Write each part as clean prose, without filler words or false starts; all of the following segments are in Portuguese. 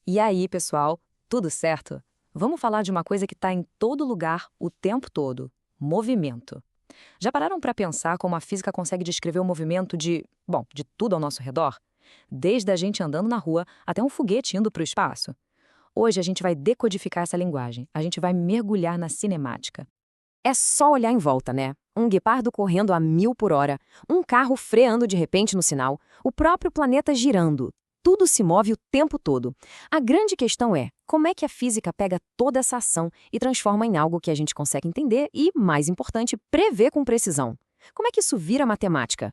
E aí, pessoal, tudo certo? Vamos falar de uma coisa que está em todo lugar o tempo todo: movimento. Já pararam para pensar como a física consegue descrever o movimento de tudo ao nosso redor? Desde a gente andando na rua até um foguete indo para o espaço. Hoje a gente vai decodificar essa linguagem, a gente vai mergulhar na cinemática. É só olhar em volta, né? Um guepardo correndo a 1000 por hora, um carro freando de repente no sinal, o próprio planeta girando. Tudo se move o tempo todo. A grande questão é, como é que a física pega toda essa ação e transforma em algo que a gente consegue entender e, mais importante, prever com precisão? Como é que isso vira matemática?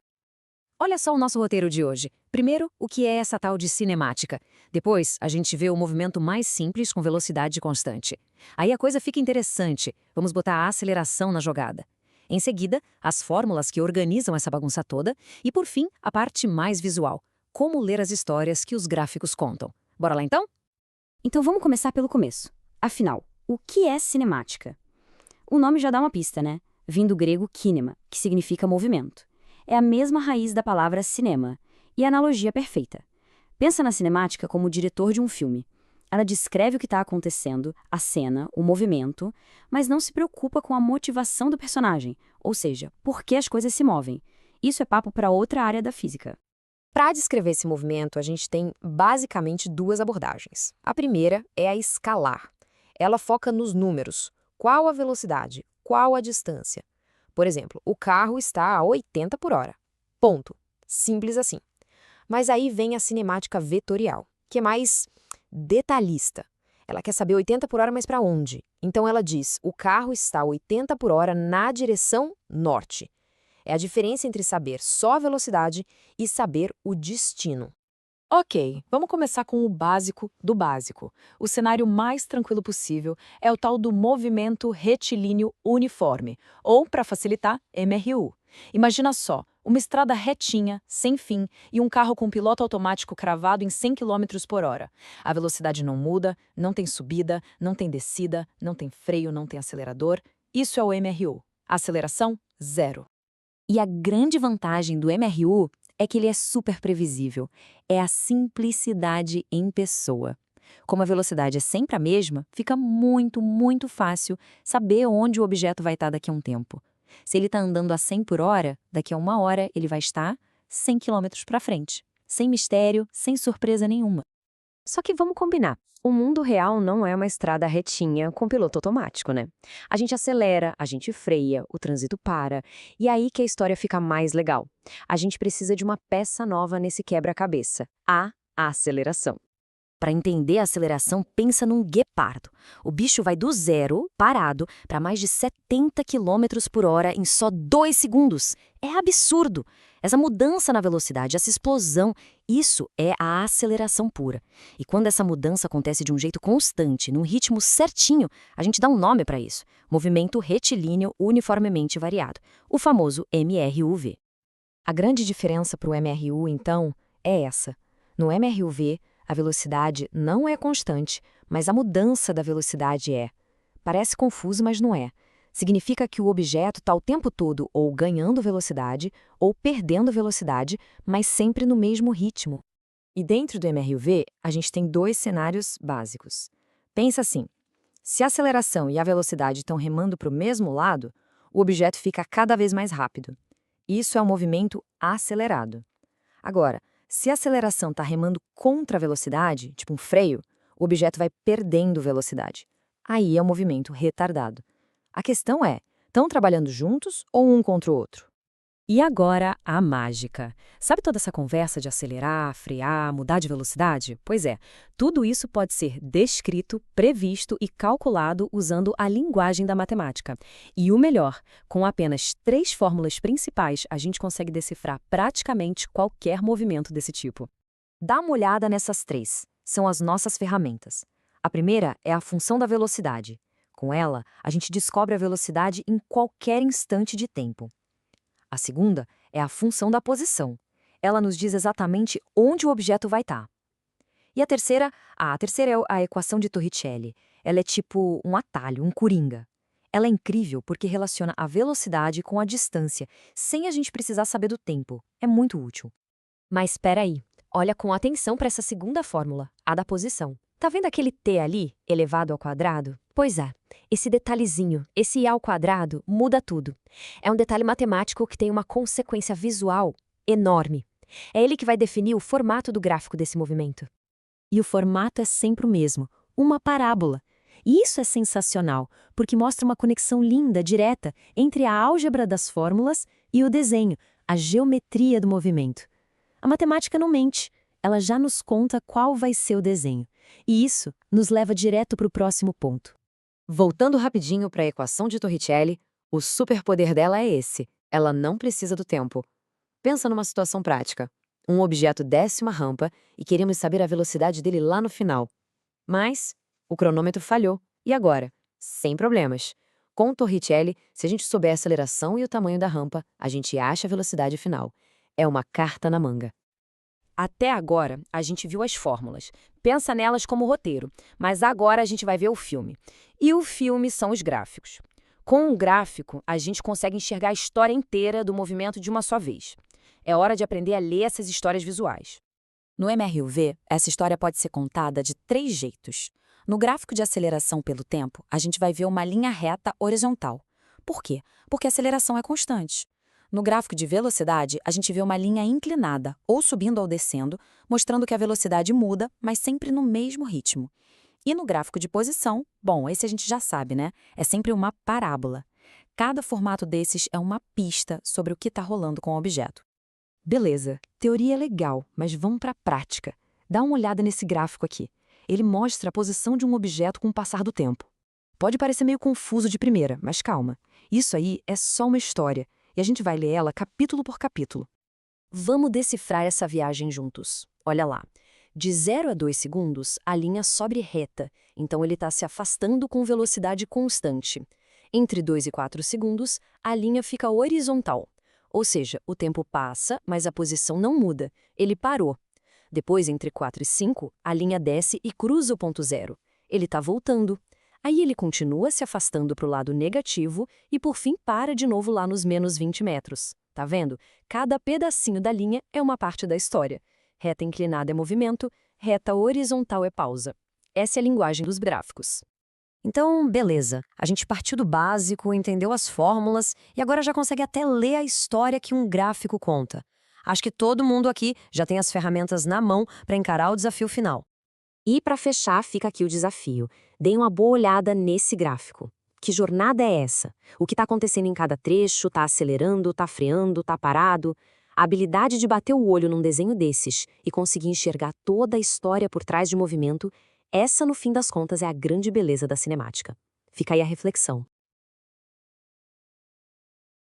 Olha só o nosso roteiro de hoje. Primeiro, o que é essa tal de cinemática? Depois, a gente vê o movimento mais simples com velocidade constante. Aí a coisa fica interessante. Vamos botar a aceleração na jogada. Em seguida, as fórmulas que organizam essa bagunça toda. E, por fim, a parte mais visual. Como ler as histórias que os gráficos contam. Bora lá então? Então vamos começar pelo começo. Afinal, o que é cinemática? O nome já dá uma pista, né? Vindo do grego kinema, que significa movimento. É a mesma raiz da palavra cinema, e a analogia perfeita. Pensa na cinemática como o diretor de um filme. Ela descreve o que está acontecendo, a cena, o movimento, mas não se preocupa com a motivação do personagem, ou seja, por que as coisas se movem. Isso é papo para outra área da física. Para descrever esse movimento, a gente tem basicamente duas abordagens. A primeira é a escalar. Ela foca nos números. Qual a velocidade? Qual a distância? Por exemplo, o carro está a 80 por hora. Ponto. Simples assim. Mas aí vem a cinemática vetorial, que é mais detalhista. Ela quer saber 80 por hora, mas para onde? Então ela diz: o carro está a 80 por hora na direção norte. É a diferença entre saber só a velocidade e saber o destino. Ok, vamos começar com o básico do básico. O cenário mais tranquilo possível é o tal do movimento retilíneo uniforme, ou, para facilitar, MRU. Imagina só, uma estrada retinha, sem fim, e um carro com piloto automático cravado em 100 km por hora. A velocidade não muda, não tem subida, não tem descida, não tem freio, não tem acelerador. Isso é o MRU. Aceleração, zero. E a grande vantagem do MRU é que ele é super previsível. É a simplicidade em pessoa. Como a velocidade é sempre a mesma, fica muito fácil saber onde o objeto vai estar daqui a um tempo. Se ele está andando a 100 por hora, daqui a 1 hora ele vai estar 100 km para frente. Sem mistério, sem surpresa nenhuma. Só que vamos combinar. O mundo real não é uma estrada retinha com piloto automático, né? A gente acelera, a gente freia, o trânsito para. E é aí que a história fica mais legal. A gente precisa de uma peça nova nesse quebra-cabeça: a aceleração. Para entender a aceleração, pensa num guepardo. O bicho vai do zero, parado, para mais de 70 km por hora em só 2 segundos. É absurdo! Essa mudança na velocidade, essa explosão, isso é a aceleração pura. E quando essa mudança acontece de um jeito constante, num ritmo certinho, a gente dá um nome para isso: movimento retilíneo uniformemente variado, o famoso MRUV. A grande diferença para o MRU, então, é essa. No MRUV, a velocidade não é constante, mas a mudança da velocidade é. Parece confuso, mas não é. Significa que o objeto está o tempo todo ou ganhando velocidade ou perdendo velocidade, mas sempre no mesmo ritmo. E dentro do MRUV, a gente tem 2 cenários básicos. Pensa assim: se a aceleração e a velocidade estão remando para o mesmo lado, o objeto fica cada vez mais rápido. Isso é um movimento acelerado. Agora, se a aceleração está remando contra a velocidade, tipo um freio, o objeto vai perdendo velocidade. Aí é o movimento retardado. A questão é, estão trabalhando juntos ou um contra o outro? E agora, a mágica. Sabe toda essa conversa de acelerar, frear, mudar de velocidade? Pois é, tudo isso pode ser descrito, previsto e calculado usando a linguagem da matemática. E o melhor, com apenas 3 fórmulas principais, a gente consegue decifrar praticamente qualquer movimento desse tipo. Dá uma olhada nessas 3. São as nossas ferramentas. A primeira é a função da velocidade. Com ela, a gente descobre a velocidade em qualquer instante de tempo. A segunda é a função da posição. Ela nos diz exatamente onde o objeto vai estar. E a terceira é a equação de Torricelli. Ela é tipo um atalho, um coringa. Ela é incrível porque relaciona a velocidade com a distância, sem a gente precisar saber do tempo. É muito útil. Mas espera aí, olha com atenção para essa segunda fórmula, a da posição. Tá vendo aquele t ali, elevado ao quadrado? Pois é, esse detalhezinho, esse i ao quadrado, muda tudo. É um detalhe matemático que tem uma consequência visual enorme. É ele que vai definir o formato do gráfico desse movimento. E o formato é sempre o mesmo, uma parábola. E isso é sensacional, porque mostra uma conexão linda, direta, entre a álgebra das fórmulas e o desenho, a geometria do movimento. A matemática não mente, ela já nos conta qual vai ser o desenho. E isso nos leva direto para o próximo ponto. Voltando rapidinho para a equação de Torricelli, o superpoder dela é esse: ela não precisa do tempo. Pensa numa situação prática. Um objeto desce uma rampa e queremos saber a velocidade dele lá no final. Mas o cronômetro falhou. E agora? Sem problemas. Com o Torricelli, se a gente souber a aceleração e o tamanho da rampa, a gente acha a velocidade final. É uma carta na manga. Até agora, a gente viu as fórmulas. Pensa nelas como roteiro, mas agora a gente vai ver o filme. E o filme são os gráficos. Com o gráfico, a gente consegue enxergar a história inteira do movimento de uma só vez. É hora de aprender a ler essas histórias visuais. No MRUV, essa história pode ser contada de 3 jeitos. No gráfico de aceleração pelo tempo, a gente vai ver uma linha reta horizontal. Por quê? Porque a aceleração é constante. No gráfico de velocidade, a gente vê uma linha inclinada, ou subindo ou descendo, mostrando que a velocidade muda, mas sempre no mesmo ritmo. E no gráfico de posição, bom, esse a gente já sabe, né? É sempre uma parábola. Cada formato desses é uma pista sobre o que está rolando com o objeto. Beleza, teoria é legal, mas vamos para a prática. Dá uma olhada nesse gráfico aqui. Ele mostra a posição de um objeto com o passar do tempo. Pode parecer meio confuso de primeira, mas calma. Isso aí é só uma história, e a gente vai ler ela capítulo por capítulo. Vamos decifrar essa viagem juntos. Olha lá. De 0 a 2 segundos, a linha sobe reta, então ele está se afastando com velocidade constante. Entre 2 e 4 segundos, a linha fica horizontal. Ou seja, o tempo passa, mas a posição não muda. Ele parou. Depois, entre 4 e 5, a linha desce e cruza o ponto zero. Ele está voltando. Aí ele continua se afastando para o lado negativo e, por fim, para de novo lá nos menos 20 metros. Tá vendo? Cada pedacinho da linha é uma parte da história. Reta inclinada é movimento, reta horizontal é pausa. Essa é a linguagem dos gráficos. Então, beleza. A gente partiu do básico, entendeu as fórmulas e agora já consegue até ler a história que um gráfico conta. Acho que todo mundo aqui já tem as ferramentas na mão para encarar o desafio final. E para fechar, fica aqui o desafio. Deem uma boa olhada nesse gráfico. Que jornada é essa? O que está acontecendo em cada trecho? Está acelerando? Está freando? Está parado? A habilidade de bater o olho num desenho desses e conseguir enxergar toda a história por trás de movimento, essa, no fim das contas, é a grande beleza da cinemática. Fica aí a reflexão.